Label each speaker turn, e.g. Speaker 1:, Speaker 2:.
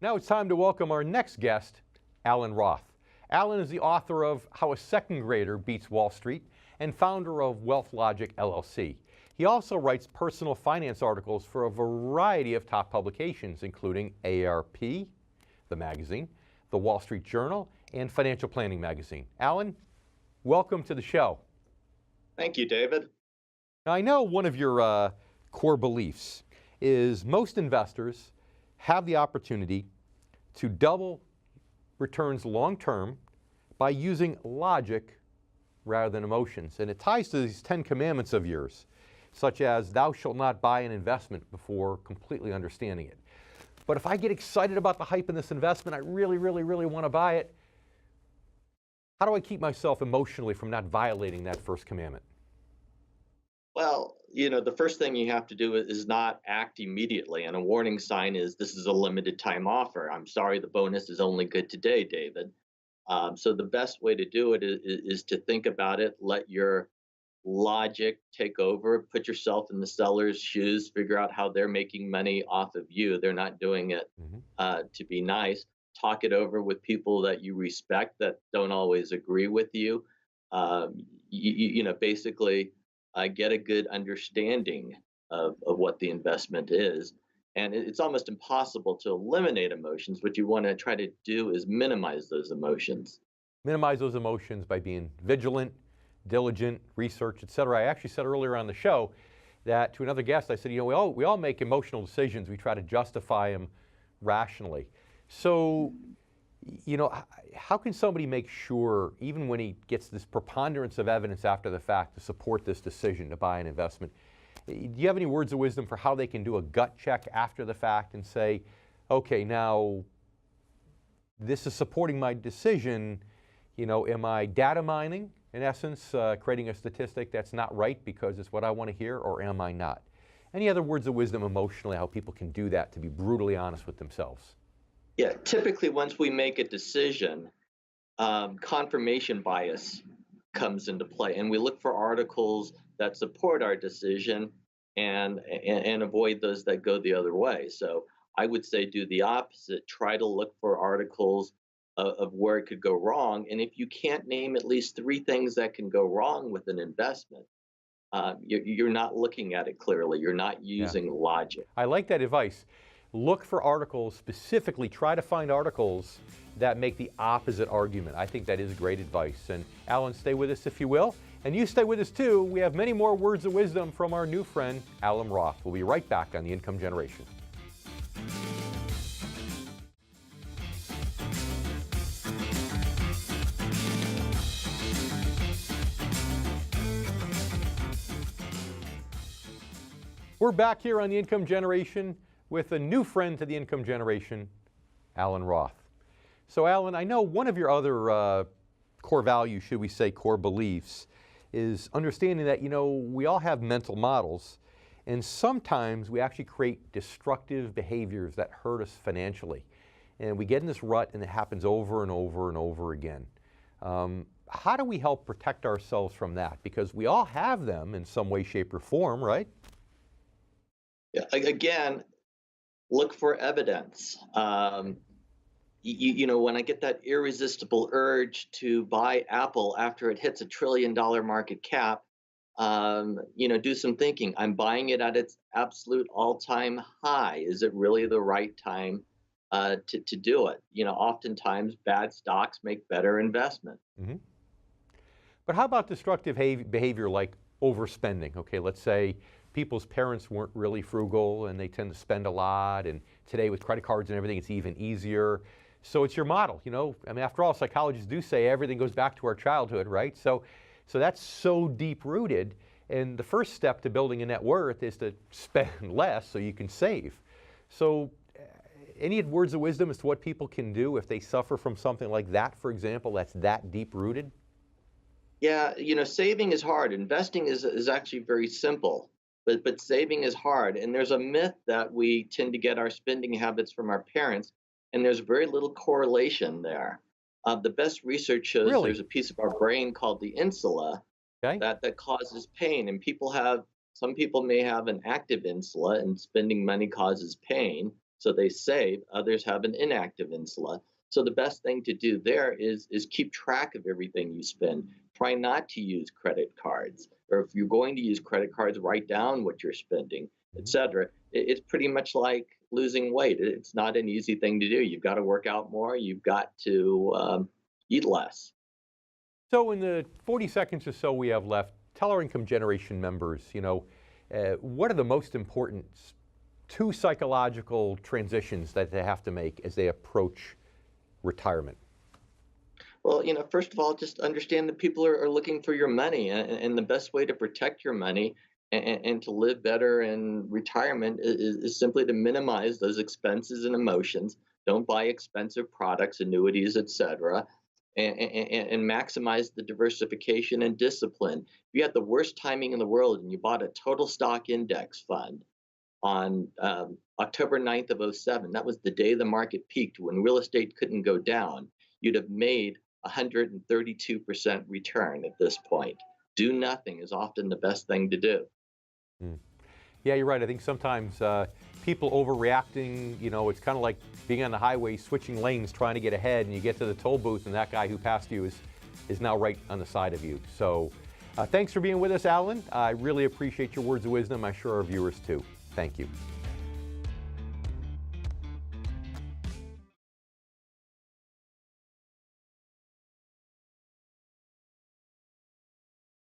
Speaker 1: Now it's time to welcome our next guest, Allan Roth. Allan is the author of How a Second Grader Beats Wall Street and founder of Wealth Logic, LLC. He also writes personal finance articles for a variety of top publications, including AARP, the magazine, the Wall Street Journal, and Financial Planning Magazine. Allan, welcome to the show.
Speaker 2: Thank you, David.
Speaker 1: Now, I know one of your core beliefs is most investors have the opportunity to double returns long-term by using logic rather than emotions. And it ties to these 10 commandments of yours, such as thou shalt not buy an investment before completely understanding it. But if I get excited about the hype in this investment, I really want to buy it, how do I keep myself emotionally from not violating that first commandment?
Speaker 2: Well, the first thing you have to do is not act immediately. And a warning sign is this is a limited time offer. I'm sorry, the bonus is only good today, David. So the best way to do it is to think about it, let your logic take over, put yourself in the seller's shoes, figure out how they're making money off of you. They're not doing it to be nice. Talk it over with people that you respect that don't always agree with you. Basically get a good understanding of what the investment is. And it's almost impossible to eliminate emotions. What you want to try to do is minimize those emotions.
Speaker 1: Minimize those emotions by being vigilant, diligent, research, etc. I actually said earlier on the show that to another guest, I said, we all make emotional decisions. We try to justify them rationally. So, how can somebody make sure, even when he gets this preponderance of evidence after the fact to support this decision to buy an investment, do you have any words of wisdom for how they can do a gut check after the fact and say, okay, now this is supporting my decision, am I data mining, in essence, creating a statistic that's not right because it's what I want to hear, or am I not? Any other words of wisdom emotionally, how people can do that to be brutally honest with themselves?
Speaker 2: Yeah, typically once we make a decision, confirmation bias comes into play, and we look for articles that support our decision and avoid those that go the other way. So I would say do the opposite. Try to look for articles of where it could go wrong, and if you can't name at least 3 things that can go wrong with an investment, you're not looking at it clearly. You're not using logic.
Speaker 1: I like that advice. Look for articles, specifically try to find articles that make the opposite argument. I think that is great advice. And Allan, stay with us if you will. And you stay with us too. We have many more words of wisdom from our new friend, Allan Roth. We'll be right back on The Income Generation. We're back here on The Income Generation with a new friend to the Income Generation, Allan Roth. So Allan, I know one of your other core values, should we say core beliefs, is understanding that, we all have mental models, and sometimes we actually create destructive behaviors that hurt us financially. And we get in this rut, and it happens over and over and over again. How do we help protect ourselves from that? Because we all have them in some way, shape, or form, right?
Speaker 2: Yeah, again, look for evidence. When I get that irresistible urge to buy Apple after it hits $1 trillion market cap, do some thinking. I'm buying it at its absolute all-time high. Is it really the right time to do it? Oftentimes bad stocks make better investment.
Speaker 1: Mm-hmm. But how about destructive behavior like overspending? Okay, let's say people's parents weren't really frugal and they tend to spend a lot, and today with credit cards and everything, it's even easier. So it's your model, after all, psychologists do say everything goes back to our childhood, right? So that's so deep rooted, and the first step to building a net worth is to spend less so you can save. So any words of wisdom as to what people can do if they suffer from something like that, for example, that's that deep rooted?
Speaker 2: Yeah, saving is hard. Investing is actually very simple. But saving is hard, and there's a myth that we tend to get our spending habits from our parents, and there's very little correlation there. The best research shows there's a piece of our brain called the insula that causes pain, and some people may have an active insula, and spending money causes pain. So they save, others have an inactive insula. So the best thing to do there is keep track of everything you spend. Try not to use credit cards, or if you're going to use credit cards, write down what you're spending,
Speaker 1: Mhm.
Speaker 2: etc. It's pretty much like losing weight. It's not an easy thing to do. You've got to work out more. You've got to eat less.
Speaker 1: So in the 40 seconds or so we have left, tell our income generation members, what are the most important two psychological transitions that they have to make as they approach retirement?
Speaker 2: Well, first of all, just understand that people are looking for your money, and the best way to protect your money and to live better in retirement is simply to minimize those expenses and emotions. Don't buy expensive products, annuities, etc., and maximize the diversification and discipline. If you had the worst timing in the world and you bought a total stock index fund on October 9th of '07. That was the day the market peaked when real estate couldn't go down. You'd have made 132% return at this point. Do nothing is often the best thing to do.
Speaker 1: Mm. Yeah, you're right. I think sometimes people overreacting, it's kind of like being on the highway, switching lanes, trying to get ahead, and you get to the toll booth, and that guy who passed you is now right on the side of you. So thanks for being with us, Allan. I really appreciate your words of wisdom. I'm sure our viewers too. Thank you.